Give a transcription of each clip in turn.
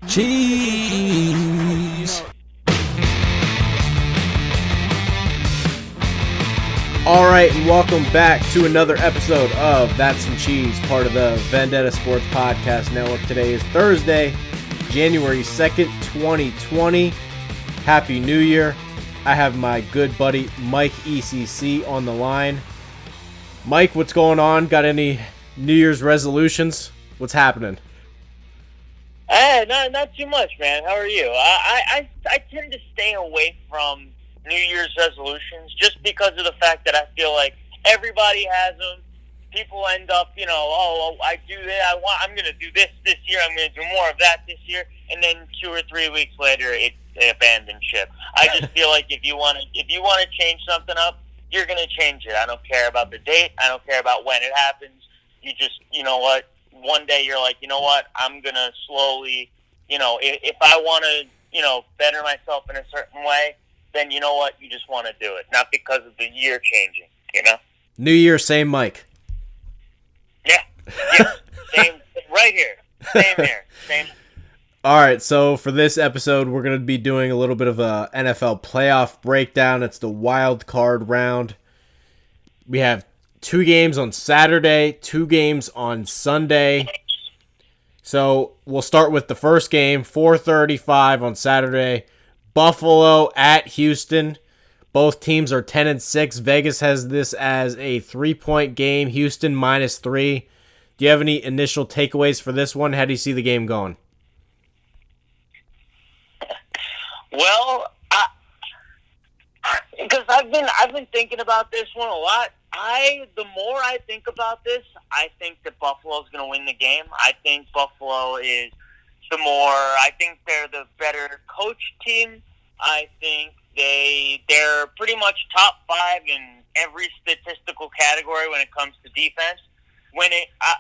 Cheese. All right, and welcome back to another episode of That's Some Cheese, part of the Vendetta Sports Podcast Network. Today is Thursday, January 2nd, 2020. Happy New Year. I have my good buddy Mike ECC on the line. Mike, what's going on? Got any New Year's resolutions? What's happening? Not too much, man. How are you? I tend to stay away from New Year's resolutions just because of the fact that I feel like everybody has them. People end up, I do that. I'm going to do this year. I'm going to do more of that this year, and then 2 or 3 weeks later, it's abandoned ship. I just feel like if you want to change something up, you're going to change it. I don't care about the date. I don't care about when it happens. You just, you know what? One day you're like, you know what? I'm going to slowly, if I want to, better myself in a certain way, then you know what? You just want to do it. Not because of the year changing, New Year, same Mike. Yeah. Same, right here. Same here. Same. All right, so for this episode, we're going to be doing a little bit of a NFL playoff breakdown. It's the Wildcard round. We have 2 games on Saturday, 2 games on Sunday. So we'll start with the first game, 4:35 on Saturday. Buffalo at Houston. Both teams are 10-6. Vegas has this as a 3-point game. Houston -3. Do you have any initial takeaways for this one? How do you see the game going? Well, because I've been thinking about this one a lot. The more I think about this, I think that Buffalo's going to win the game. I think Buffalo is I think they're the better coach team. I think they're pretty much top 5 in every statistical category when it comes to defense.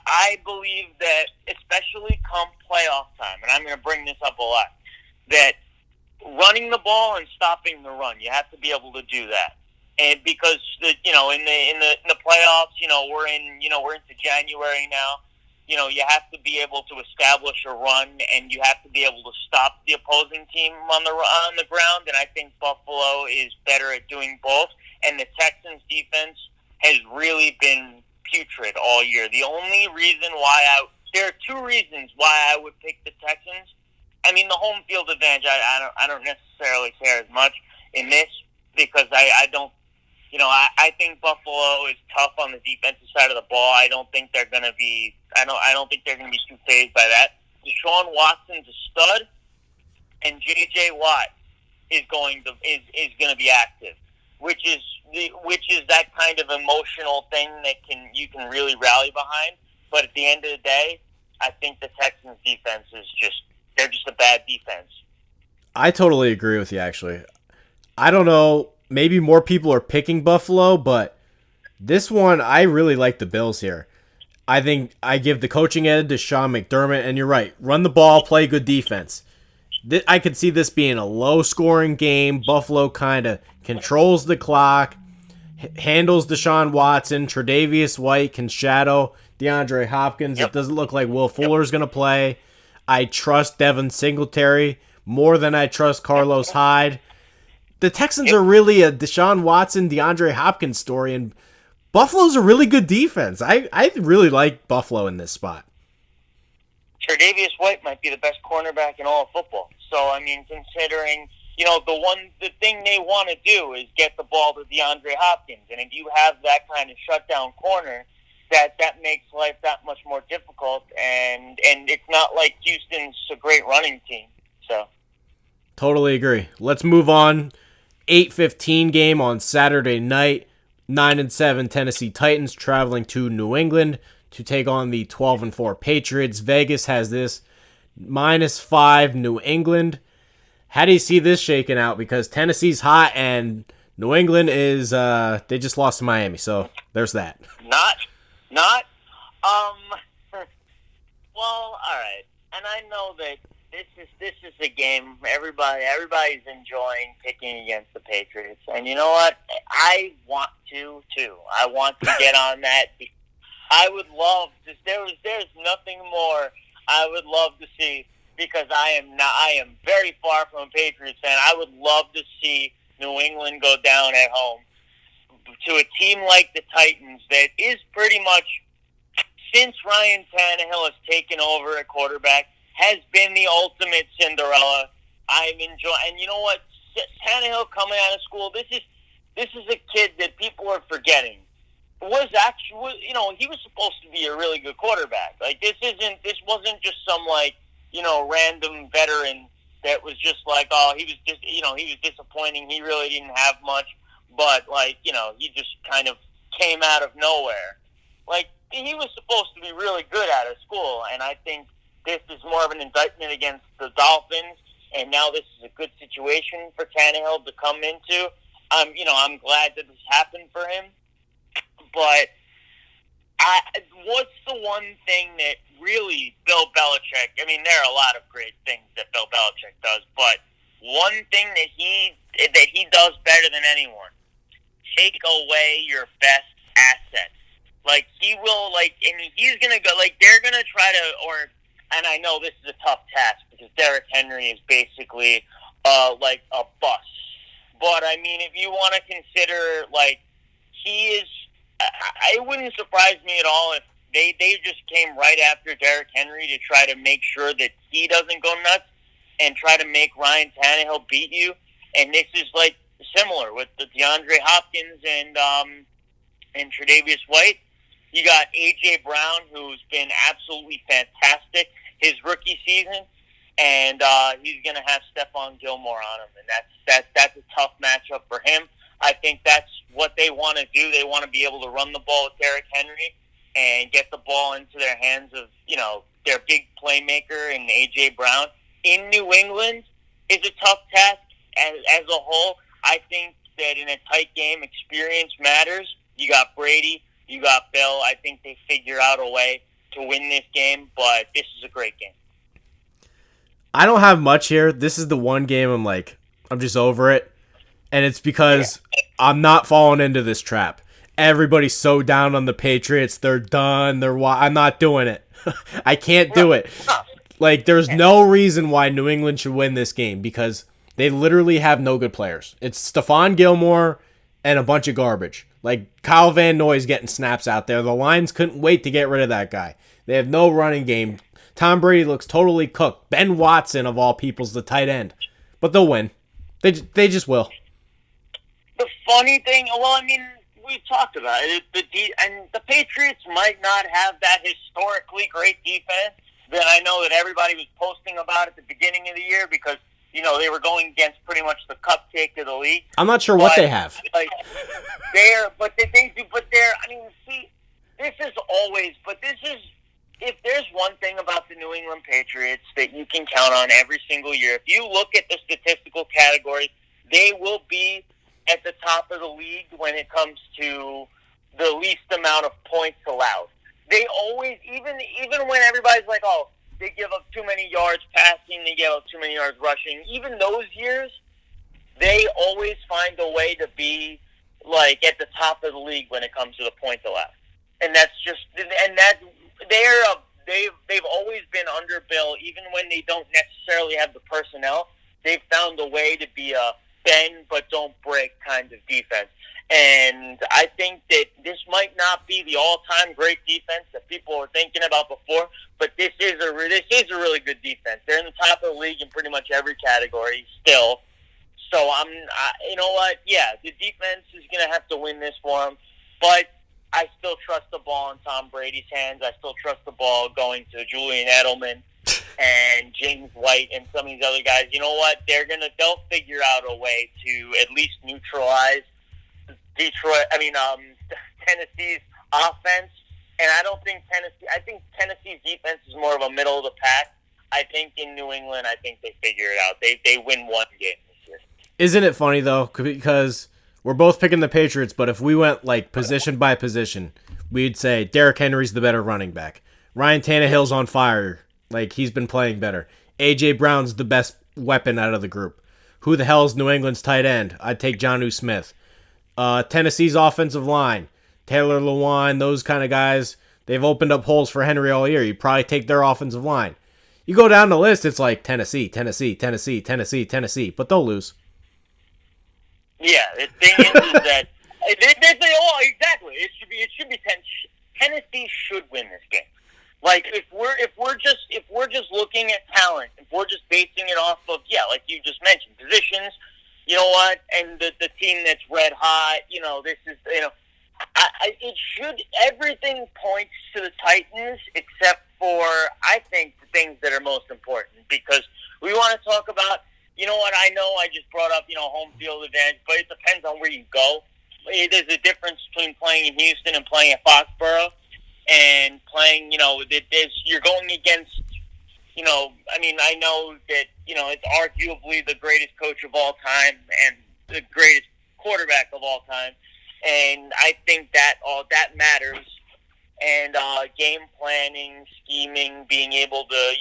I believe that, especially come playoff time, and I'm going to bring this up a lot, that running the ball and stopping the run, you have to be able to do that. And because in the playoffs, we're into January now. You have to be able to establish a run, and you have to be able to stop the opposing team on the ground. And I think Buffalo is better at doing both. And the Texans' defense has really been putrid all year. The only reason there are 2 reasons why I would pick the Texans. I mean, the home field advantage, I don't necessarily care as much in this because I don't. I think Buffalo is tough on the defensive side of the ball. I don't think they're going to be. I don't think they're going to be too fazed by that. Deshaun Watson's a stud, and J.J. Watt is going to be active, which is that kind of emotional thing that you can really rally behind. But at the end of the day, I think the Texans' defense is they're just a bad defense. I totally agree with you, actually. I don't know. Maybe more people are picking Buffalo, but this one, I really like the Bills here. I think I give the coaching edge to Sean McDermott, and you're right. Run the ball, play good defense. I could see this being a low-scoring game. Buffalo kind of controls the clock, handles Deshaun Watson. Tre'Davious White can shadow DeAndre Hopkins. Yep. It doesn't look like Will Fuller's going to play. I trust Devin Singletary more than I trust Carlos Hyde. The Texans are really a Deshaun Watson, DeAndre Hopkins story, and Buffalo's a really good defense. I really like Buffalo in this spot. Tre'Davious White might be the best cornerback in all of football. So, I mean, considering, the thing they want to do is get the ball to DeAndre Hopkins. And if you have that kind of shutdown corner, that makes life that much more difficult. And it's not like Houston's a great running team. So, totally agree. Let's move on. 8:15 game on Saturday night. 9-7 Tennessee Titans traveling to New England to take on the 12-4 Patriots. Vegas has this -5 New England. How do you see this shaking out? Because Tennessee's hot and New England is they just lost to Miami, so there's that. Well, all right. And I know that this is a game everybody's enjoying picking against the Patriots. And you know what? I want to too. I want to get on that. I would love to. There's nothing more I would love to see because I am very far from a Patriots fan. I would love to see New England go down at home to a team like the Titans that is pretty much, since Ryan Tannehill has taken over at quarterback, has been the ultimate Cinderella. I'm enjoying, and you know what? Tannehill coming out of school, this is a kid that people are forgetting. Was actually, he was supposed to be a really good quarterback. Like, this wasn't just some, like, random veteran that was just like, oh, he was disappointing. He really didn't have much, but, like, he just kind of came out of nowhere. Like, he was supposed to be really good out of school, and I think this is more of an indictment against the Dolphins, and now this is a good situation for Tannehill to come into. I'm glad that this happened for him, but what's the one thing that really Bill Belichick, I mean, there are a lot of great things that Bill Belichick does, but one thing that he does better than anyone, take away your best assets. Like, he will, like, and he's going to go, like, they're going to try to, and I know this is a tough task because Derrick Henry is basically, like, a bust. But, I mean, if you want to consider, like, he is, it wouldn't surprise me at all if they just came right after Derrick Henry to try to make sure that he doesn't go nuts and try to make Ryan Tannehill beat you. And this is, like, similar with the DeAndre Hopkins and Tre'Davious White. You got A.J. Brown, who's been absolutely fantastic his rookie season, and he's going to have Stephon Gilmore on him, and that's a tough matchup for him. I think that's what they want to do. They want to be able to run the ball with Derrick Henry and get the ball into their hands of, their big playmaker and A.J. Brown. In New England is a tough task as a whole. I think that in a tight game, experience matters. You got Brady, you got Bill. I think they figure out a way to win this game, but this is a great game. I don't have much here. This is the one game I'm just over it. And it's because I'm not falling into this trap. Everybody's so down on the Patriots. They're done. I'm not doing it. I can't do it. Like, there's no reason why New England should win this game because they literally have no good players. It's Stephon Gilmore and a bunch of garbage. Like, Kyle Van Noy's getting snaps out there. The Lions couldn't wait to get rid of that guy. They have no running game. Tom Brady looks totally cooked. Ben Watson, of all people's the tight end. But they'll win. They just will. The funny thing, well, I mean, we've talked about it. And the Patriots might not have that historically great defense that I know that everybody was posting about at the beginning of the year because, they were going against pretty much the cupcake of the league. I'm not sure what they have. Like, if there's one thing about the New England Patriots that you can count on every single year, if you look at the statistical categories, they will be at the top of the league when it comes to the least amount of points allowed. They always, even when everybody's like, oh, they give up too many yards passing, they give up too many yards rushing, even those years, they always find a way to be, like, at the top of the league when it comes to the points allowed. And that's just, and that, they've always been under Bill, even when they don't necessarily have the personnel. They've found a way to be a bend but don't break kind of defense. And I think that this might not be the all-time great defense that people were thinking about before, but this is a really good defense. They're in the top of the league in pretty much every category still. So you know what? Yeah, the defense is going to have to win this for them, but I still trust the ball in Tom Brady's hands. I still trust the ball going to Julian Edelman and James White and some of these other guys. You know what? They'll figure out a way to at least neutralize Tennessee's offense. And I think Tennessee's defense is more of a middle of the pack. I think in New England, I think they figure it out. They win one game this year. Isn't it funny, though? Because we're both picking the Patriots, but if we went, like, position by position, we'd say Derrick Henry's the better running back. Ryan Tannehill's on fire. Like, he's been playing better. A.J. Brown's the best weapon out of the group. Who the hell's New England's tight end? I'd take Jonnu Smith. Tennessee's offensive line. Taylor Lewan, those kind of guys, they've opened up holes for Henry all year. You'd probably take their offensive line. You go down the list, it's like Tennessee, Tennessee, Tennessee, Tennessee, Tennessee, but they'll lose. Yeah, the thing is that exactly. It should be Tennessee should win this game. Like if we're just looking at talent, if we're just basing it off of like you just mentioned positions, you know what, and the team that's red hot, this is it should everything points to the Titans except for I think the things that are most important because we want to talk about. You know what? I know I just brought up, home field advantage, but it depends on where you go. There's a difference between playing in Houston and playing at Foxborough and playing, you're going against, I know that, it's arguably the greatest coach of all time and the greatest quarterback of all time. And I think that matters. And game planning, scheming, being able to,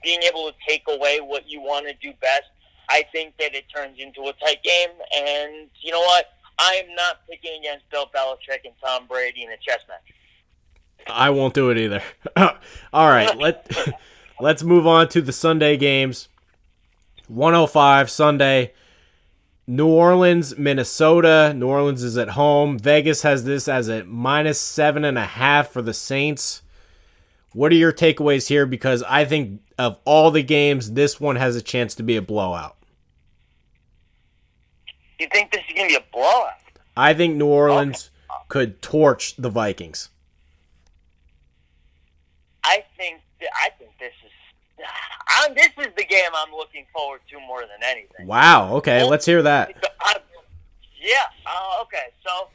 being able to take away what you want to do best. I think that it turns into a tight game. And you know what? I am not picking against Bill Belichick and Tom Brady in a chess match. I won't do it either. All right, let's move on to the Sunday games. 1:05 Sunday. New Orleans, Minnesota. New Orleans is at home. Vegas has this as a -7.5 for the Saints. What are your takeaways here? Because I think of all the games, this one has a chance to be a blowout. You think this is going to be a blowout? I think New Orleans could torch the Vikings. I think this is the game I'm looking forward to more than anything. Wow. Okay, let's hear that. Okay. So,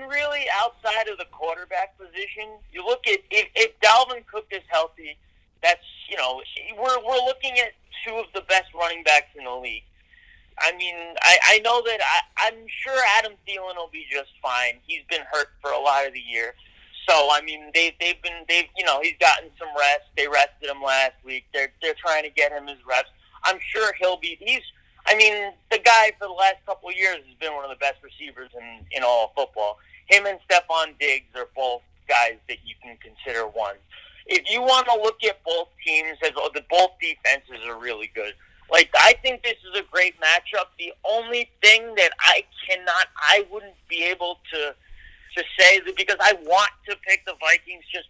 really, outside of the quarterback position, you look at if Dalvin Cook is healthy, that's we're looking at two of the best running backs in the league. I know that I'm sure Adam Thielen will be just fine. He's been hurt for a lot of the year. So he's gotten some rest. They rested him last week. They're trying to get him his reps. I'm sure the guy for the last couple of years has been one of the best receivers in all of football. Him and Stephon Diggs are both guys that you can consider one. If you want to look at both teams, both defenses are really good. Like, I think this is a great matchup. The only thing that I wouldn't be able to say that because I want to pick the Vikings just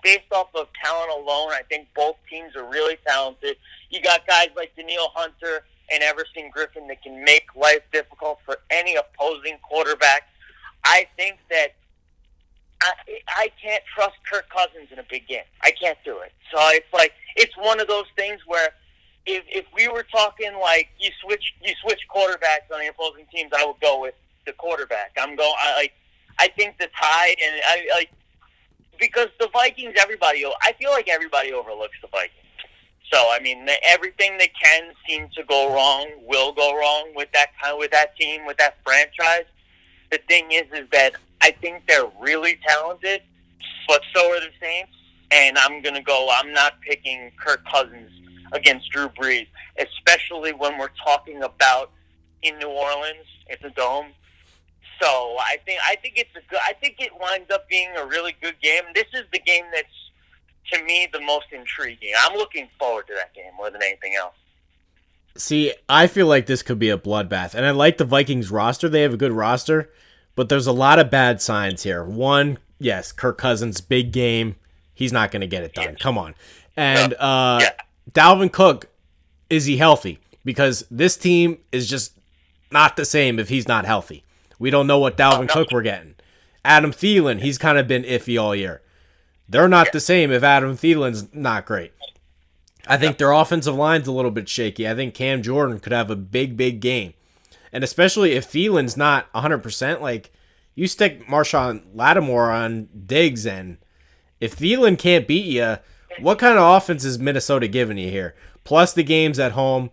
based off of talent alone. I think both teams are really talented. You got guys like Danielle Hunter and Everson Griffin that can make life difficult for any opposing quarterback. I think that I can't trust Kirk Cousins in a big game. I can't do it. So it's one of those things where if we were talking like you switch quarterbacks on the opposing teams, I would go with the quarterback. I think the tie, and because the Vikings, I feel like everybody overlooks the Vikings. So everything that can seem to go wrong will go wrong with that team, with that franchise. The thing is that I think they're really talented, but so are the Saints. And I'm not picking Kirk Cousins against Drew Brees, especially when we're talking about in New Orleans. It's a dome. So I think it winds up being a really good game. This is the game that's, to me, the most intriguing. I'm looking forward to that game more than anything else. See, I feel like this could be a bloodbath, and I like the Vikings roster. They have a good roster, but there's a lot of bad signs here. One, yes, Kirk Cousins, big game. He's not going to get it done. Yeah. Come on. And Dalvin Cook, is he healthy? Because this team is just not the same if he's not healthy. We don't know what Dalvin Cook we're getting. Adam Thielen, he's kind of been iffy all year. They're not the same if Adam Thielen's not great. I think their offensive line's a little bit shaky. I think Cam Jordan could have a big game. And especially if Thielen's not 100%, like, you stick Marshawn Lattimore on Diggs, and if Thielen can't beat you, what kind of offense is Minnesota giving you here? Plus the game's at home.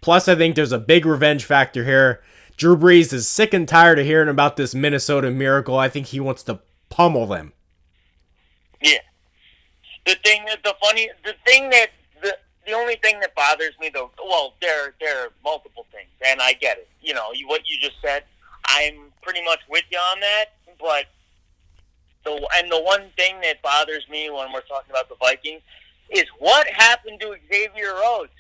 Plus I think there's a big revenge factor here. Drew Brees is sick and tired of hearing about this Minnesota miracle. I think he wants to pummel them. Yeah. The only thing that bothers me, though, well, there are multiple things, and I get it. What you just said, I'm pretty much with you on that, but the one thing that bothers me when we're talking about the Vikings is what happened to Xavier Rhodes.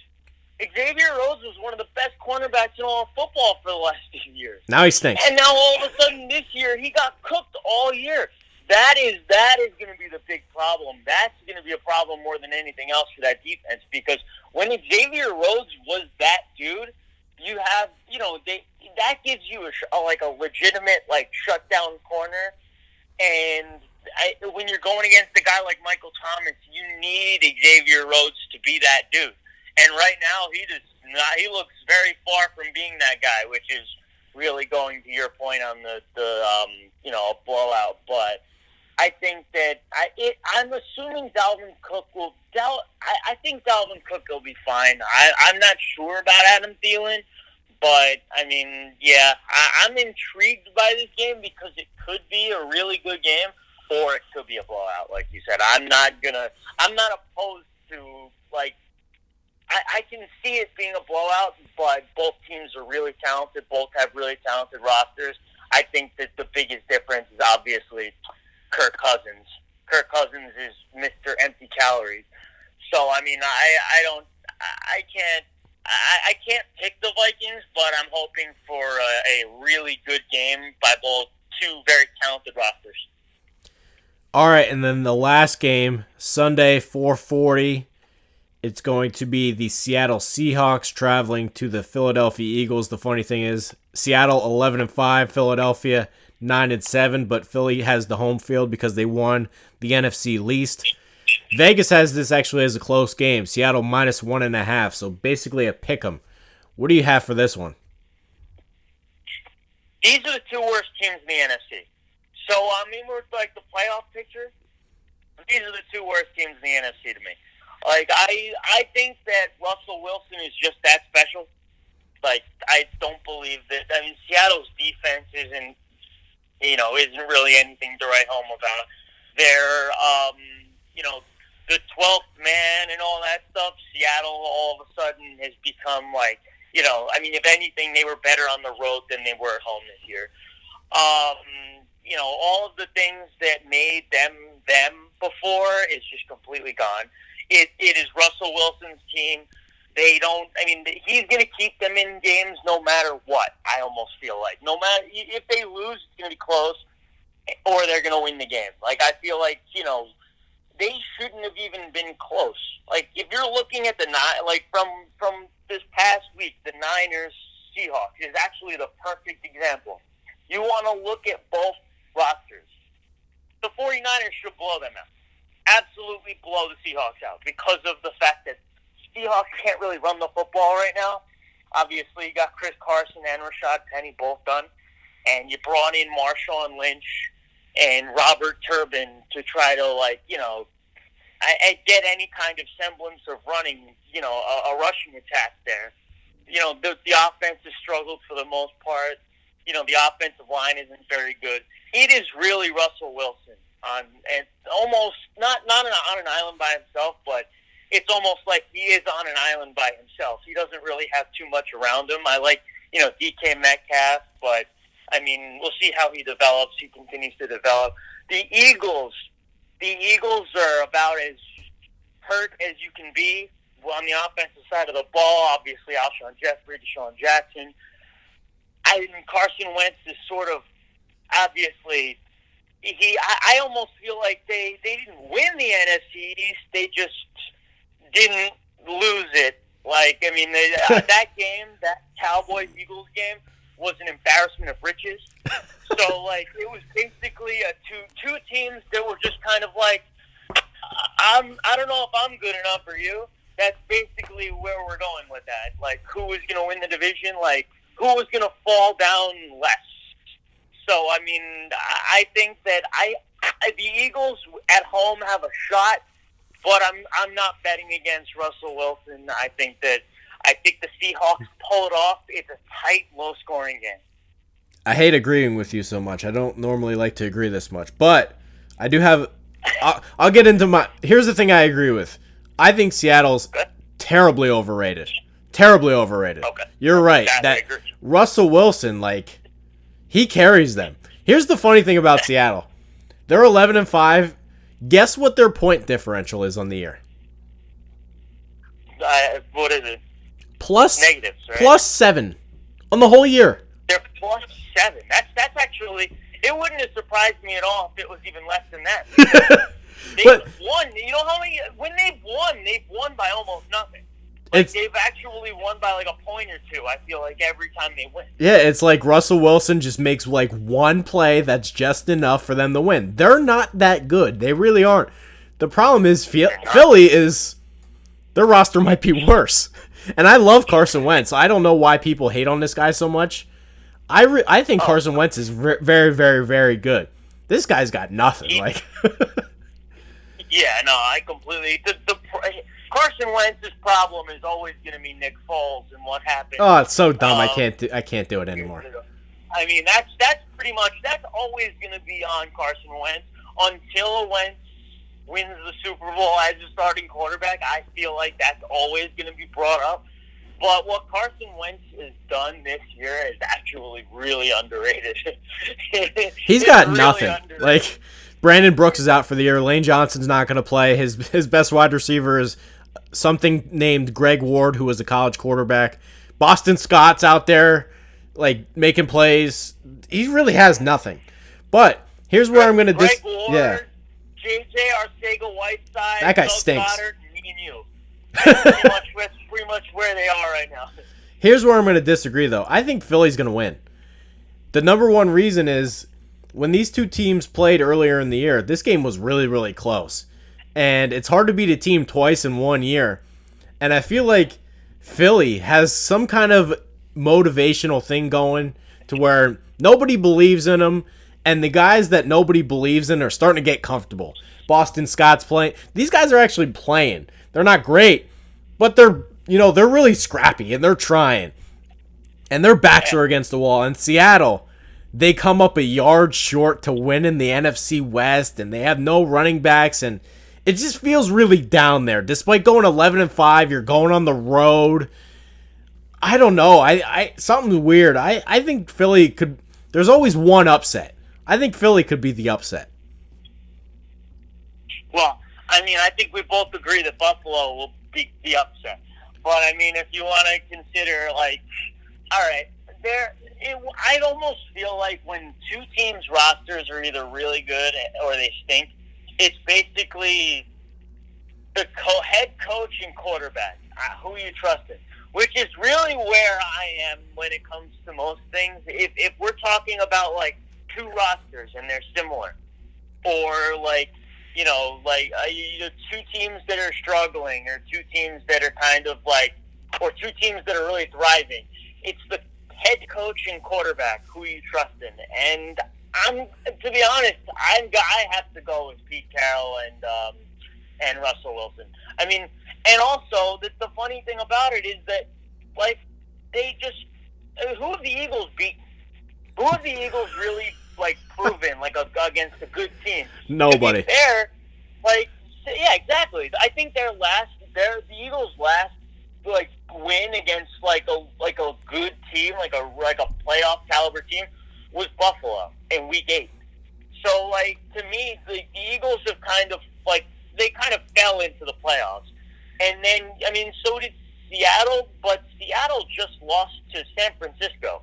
Xavier Rhodes was one of the best cornerbacks in all of football for the last few years. Now he stinks. And now all of a sudden this year he got cooked all year. That is going to be the big problem. That's going to be a problem more than anything else for that defense, because when Xavier Rhodes was that dude, you have, that gives you a legitimate shutdown corner. And when you're going against a guy like Michael Thomas, you need Xavier Rhodes to be that dude. And right now he looks very far from being that guy, which is really going to your point on the blowout. But I think that I'm assuming Dalvin Cook will. I think Dalvin Cook will be fine. I'm not sure about Adam Thielen, but I mean, yeah, I'm intrigued by this game because it could be a really good game, or it could be a blowout, like you said. I'm not opposed to I can see it being a blowout, but both teams are really talented. Both have really talented rosters. I think that the biggest difference is obviously Kirk Cousins. Kirk Cousins is Mr. Empty Calories. So I mean, I can't pick the Vikings, but I'm hoping for a really good game by both two very talented rosters. All right, and then the last game, Sunday, 4:40. It's going to be the Seattle Seahawks traveling to the Philadelphia Eagles. The funny thing is, Seattle 11-5, Philadelphia 9-7, but Philly has the home field because they won the NFC least. Vegas has this actually as a close game. Seattle -1.5, so basically a pick'em. What do you have for this one? These are the two worst teams in the NFC. So, I mean, we're the playoff picture. These are the two worst teams in the NFC to me. I think that Russell Wilson is just that special. I don't believe that. I mean, Seattle's defense isn't really anything to write home about. They're, the 12th man and all that stuff. Seattle all of a sudden has become if anything, they were better on the road than they were at home this year. All of the things that made them before is just completely gone. It is Russell Wilson's team. They don't. I mean, he's going to keep them in games no matter what. I almost feel like no matter if they lose, it's going to be close, or they're going to win the game. I feel like they shouldn't have even been close. If you're looking at the from this past week, the Niners Seahawks is actually the perfect example. You want to look at both rosters. The 49ers should blow them out. Absolutely blow the Seahawks out because of the fact that Seahawks can't really run the football right now. Obviously, you got Chris Carson and Rashad Penny both done, and you brought in Marshawn Lynch and Robert Turbin to try to get any kind of semblance of running, a rushing attack there. The offense has struggled for the most part. The offensive line isn't very good. It is really Russell Wilson and almost not on an island by himself, but it's almost like he is on an island by himself. He doesn't really have too much around him. I like, DK Metcalf, but I mean, we'll see how he develops. He continues to develop. The Eagles are about as hurt as you can be on the offensive side of the ball. Obviously, Alshon Jeffrey, Deshaun Jackson. Carson Wentz is sort of obviously. I almost feel like they didn't win the NFC East. They just didn't lose it. That game, that Cowboys-Eagles game, was an embarrassment of riches. So, it was basically two teams that were just kind of I don't know if I'm good enough for you. That's basically where we're going with that. Who was going to win the division? Who was going to fall down less? So, I mean, I think that the Eagles at home have a shot, but I'm not betting against Russell Wilson. I think the Seahawks pull it off. It's a tight, low-scoring game. I hate agreeing with you so much. I don't normally like to agree this much, but I do have. I'll get into my. Here's the thing I agree with. I think Seattle's terribly overrated. Terribly overrated. Okay. You're right. That Russell Wilson, he carries them. Here's the funny thing about Seattle. They're 11-5. Guess what their point differential is on the year? What is it? Plus Negatives, right? +7 on the whole year. They're +7. That's actually. It wouldn't have surprised me at all if it was even less than that. They've won. You know how many? When they've won by almost nothing. Like, they've actually won by like a point or two, I feel like, every time they win. Yeah, it's like Russell Wilson just makes like one play that's just enough for them to win. They're not that good. They really aren't. The problem is Philly is, their roster might be worse. And I love Carson Wentz. I don't know why people hate on this guy so much. I think Carson Wentz is very, very, very good. This guy's got nothing. Yeah, no, I completely. Carson Wentz's problem is always going to be Nick Foles and what happened. Oh, it's so dumb. I can't do it anymore. I mean, that's pretty much, that's always going to be on Carson Wentz until Wentz wins the Super Bowl as a starting quarterback. I feel like that's always going to be brought up. But what Carson Wentz has done this year is actually really underrated. He's got really nothing. Underrated. Like, Brandon Brooks is out for the year. Lane Johnson's not going to play. His best wide receiver is something named Greg Ward, who was a college quarterback. Boston Scott's out there, like, making plays. He really has nothing. But here's where I'm going to Greg Ward, JJ Arcega-Whiteside, that guy Doug stinks. Goddard, me and you. That's pretty much where they are right now. Here's where I'm going to disagree, though. I think Philly's going to win. The number one reason is when these two teams played earlier in the year, this game was really, really close. And it's hard to beat a team twice in 1 year. And I feel like Philly has some kind of motivational thing going to where nobody believes in them, and the guys that nobody believes in are starting to get comfortable. Boston Scott's playing. These guys are actually playing. They're not great, but they're really scrappy, and they're trying. And their backs are against the wall. In Seattle, they come up a yard short to win in the NFC West, and they have no running backs, and it just feels really down there. Despite going 11-5, you're going on the road. I don't know. I something weird. I think Philly could. There's always one upset. I think Philly could be the upset. Well, I mean, I think we both agree that Buffalo will be the upset. But I mean, if you want to consider, like, all right, I'd almost feel like when two teams' rosters are either really good or they stink, it's basically the head coach and quarterback, who you trust in, which is really where I am when it comes to most things. If we're talking about, like, two rosters and they're similar, or, like, either two teams that are struggling or two teams that are kind of like, or two teams that are really thriving, it's the head coach and quarterback who you trust in. And to be honest, I have to go with Pete Carroll and Russell Wilson. I mean, and also the funny thing about it is that, like, they just, who have the Eagles beaten? Who have the Eagles really, like, proven, like, against a good team? Nobody. To be fair, like, yeah, exactly. I think the Eagles' last, like, win against like a good team, like a playoff caliber team, was Buffalo in Week 8. So, like, to me, the Eagles have kind of, like, they kind of fell into the playoffs. And then, I mean, so did Seattle, but Seattle just lost to San Francisco,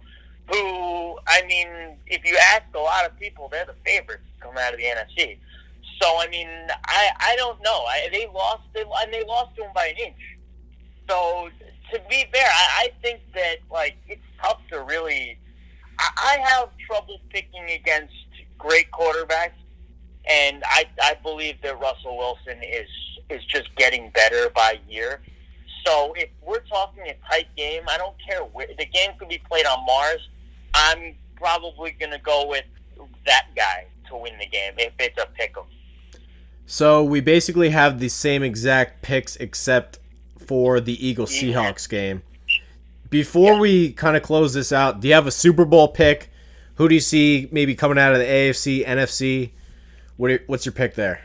who, I mean, if you ask a lot of people, they're the favorites to come out of the NFC. So, I mean, I don't know. They lost to them by an inch. So, to be fair, I think that, like, it's tough to really... I have trouble picking against great quarterbacks, and I believe that Russell Wilson is just getting better by year. So, if we're talking a tight game, I don't care where... The game could be played on Mars. I'm probably going to go with that guy to win the game if it's a pick'em. So we basically have the same exact picks except for the Eagles-Seahawks game. Before we kind of close this out, do you have a Super Bowl pick? Who do you see maybe coming out of the AFC, NFC? What's your pick there?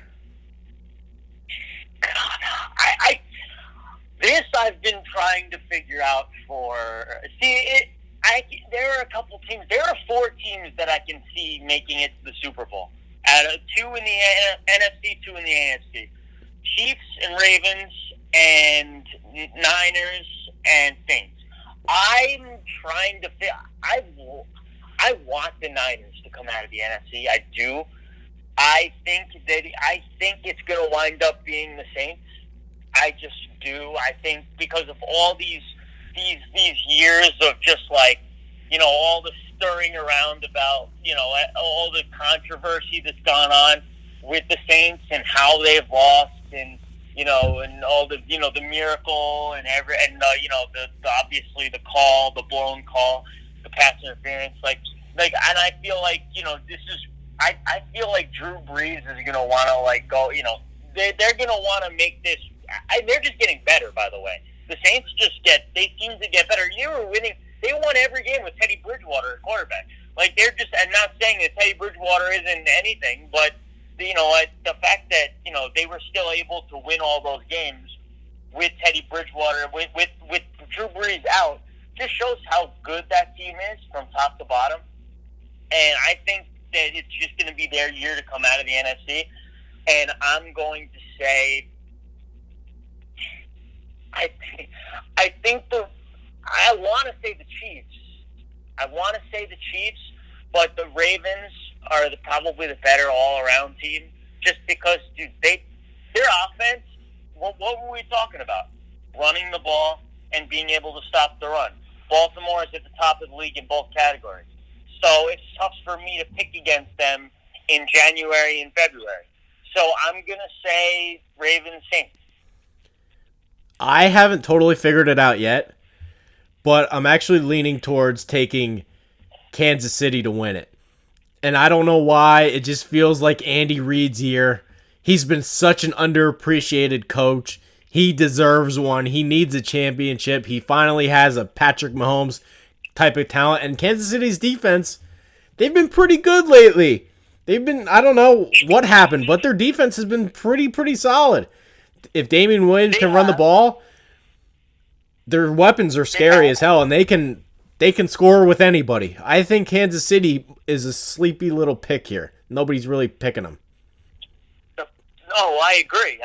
This I've been trying to figure out for... there are a couple teams. There are 4 teams that I can see making it to the Super Bowl. 2 in the NFC, 2 in the AFC. Chiefs and Ravens and Niners and Saints. I'm trying to fit. I want the Niners to come out of the NFC. I do. I think it's going to wind up being the Saints. I just do. I think because of all these years of just like, all the stirring around about, all the controversy that's gone on with the Saints and how they've lost and and all the the miracle and the obviously the call, the blown call, the pass interference, and I feel like this is I feel like Drew Brees is gonna want to go, they're gonna want to make this. They're just getting better, by the way. The Saints they seem to get better. You were winning. They won every game with Teddy Bridgewater at quarterback. They're just. I'm not saying that Teddy Bridgewater isn't anything, but the fact that they were still able to win all those games with Teddy Bridgewater, with Drew Brees out, just shows how good that team is from top to bottom. And I think that it's just going to be their year to come out of the NFC. And I'm going to say, I want to say the Chiefs. But the Ravens are probably the better all-around team, just because, dude, their offense. What were we talking about? Running the ball and being able to stop the run. Baltimore is at the top of the league in both categories, so it's tough for me to pick against them in January and February. So I'm gonna say Ravens Saints. I haven't totally figured it out yet, but I'm actually leaning towards taking Kansas City to win it. And I don't know why. It just feels like Andy Reid's year. He's been such an underappreciated coach. He deserves one. He needs a championship. He finally has a Patrick Mahomes type of talent. And Kansas City's defense, they've been pretty good lately. I don't know what happened, but their defense has been pretty solid. If Damian Williams can run the ball, their weapons are scary as hell, and they can score with anybody. I think Kansas City is a sleepy little pick here. Nobody's really picking them. No, I agree.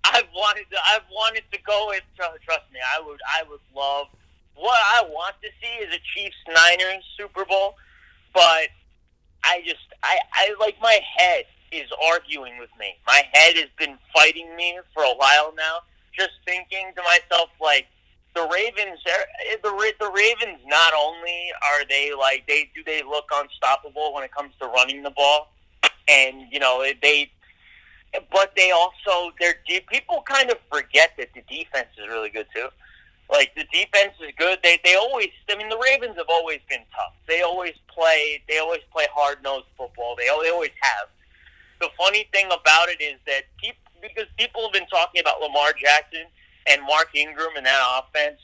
I've wanted to go with. Trust me, I would love. What I want to see is a Chiefs-Niners Super Bowl, but I my head is arguing with me. My head has been fighting me for a while now. Just thinking to myself, the Ravens. The Ravens. Not only are they they look unstoppable when it comes to running the ball, and but they also people kind of forget that the defense is really good too. The defense is good. They always. The Ravens have always been tough. They always play hard nosed football. They always have. The funny thing about it is that because people have been talking about Lamar Jackson and Mark Ingram and that offense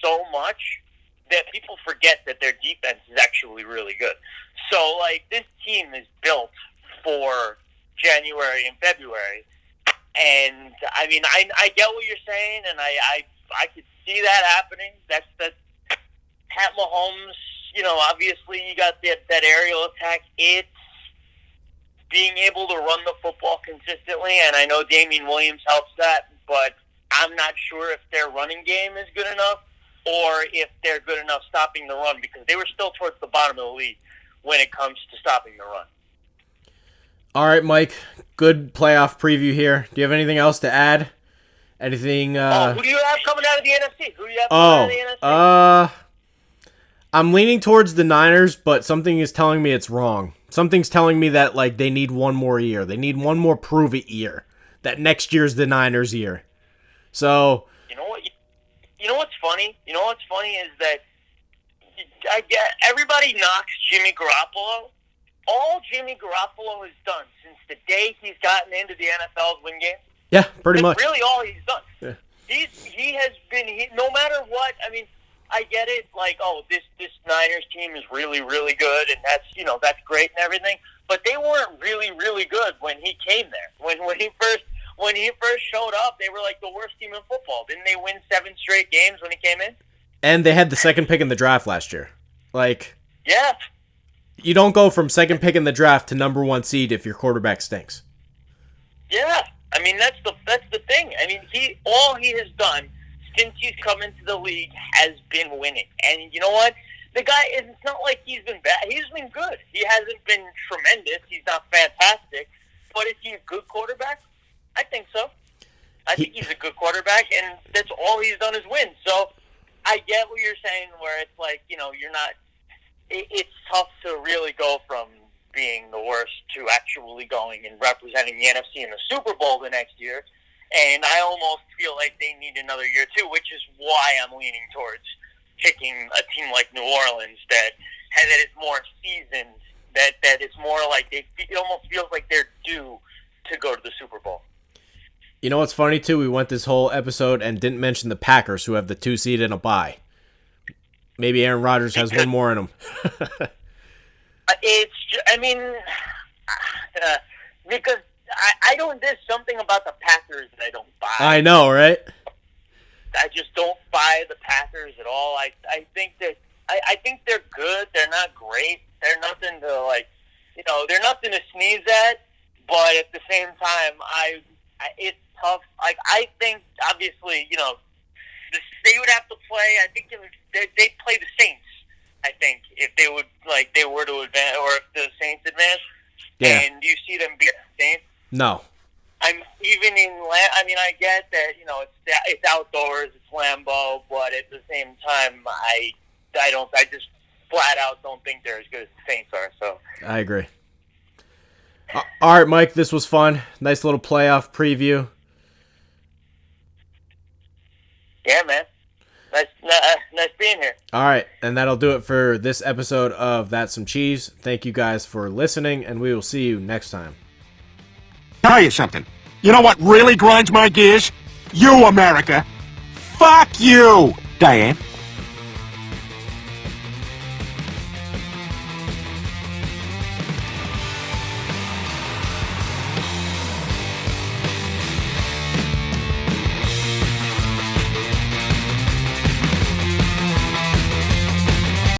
so much that people forget that their defense is actually really good. So this team is built for January and February, and I get what you're saying, and I could see that happening. That's Pat Mahomes. Obviously you got that aerial attack. It's being able to run the football consistently, and I know Damian Williams helps that, but I'm not sure if their running game is good enough or if they're good enough stopping the run, because they were still towards the bottom of the league when it comes to stopping the run. All right, Mike. Good playoff preview here. Do you have anything else to add? Anything? Who do you have coming out of the NFC? Who do you have coming out of the NFC? I'm leaning towards the Niners, but something is telling me it's wrong. Something's telling me that they need one more year. They need one more prove-it year. That next year's the Niners' year. So you know what? You know what's funny? You know what's funny is that everybody knocks Jimmy Garoppolo. All Jimmy Garoppolo has done since the day he's gotten into the NFL's win game. Yeah, pretty much. Really, all he's done. Yeah. He has been. No matter what. I get it. This Niners team is really, really good, and that's great and everything. But they weren't really, really good when he came there. When he first showed up, they were the worst team in football. Didn't they win 7 straight games when he came in? And they had the second pick in the draft last year. Yeah. You don't go from second pick in the draft to number 1 seed if your quarterback stinks. Yeah. I mean, that's the thing. I mean, all he has done since he's come into the league has been winning. And you know what? The guy it's not like he's been bad. He's been good. He hasn't been tremendous. He's not fantastic. But is he a good quarterback? I think so. I think he's a good quarterback, and that's all he's done is win. So I get what you're saying, where it's like, you're not. It's tough to really go from being the worst to actually going and representing the NFC in the Super Bowl the next year. And I almost feel like they need another year too, which is why I'm leaning towards picking a team like New Orleans that is more seasoned, that it's more like it almost feels like they're due to go to the Super Bowl. You know what's funny too? We went this whole episode and didn't mention the Packers, who have the 2 seed and a bye. Maybe Aaron Rodgers has one more in him. Because I don't. There's something about the Packers that I don't buy. I know, right? I just don't buy the Packers at all. I think that I think they're good. They're not great. They're nothing to they're nothing to sneeze at. But at the same time, it's tough. Like, I think obviously, they would have to play. I think they'd play the Saints. I think if they were to advance, or if the Saints advance. Yeah. And do you see them beat the Saints? No. I get that, it's outdoors, it's Lambeau, but at the same time, I just flat out don't think they're as good as the Saints are. So I agree. All right, Mike, this was fun. Nice little playoff preview. Yeah, man. Nice being here. All right, and that'll do it for this episode of That's Some Cheese. Thank you guys for listening, and we will see you next time. Tell you something. You know what really grinds my gears? You, America. Fuck you, Diane.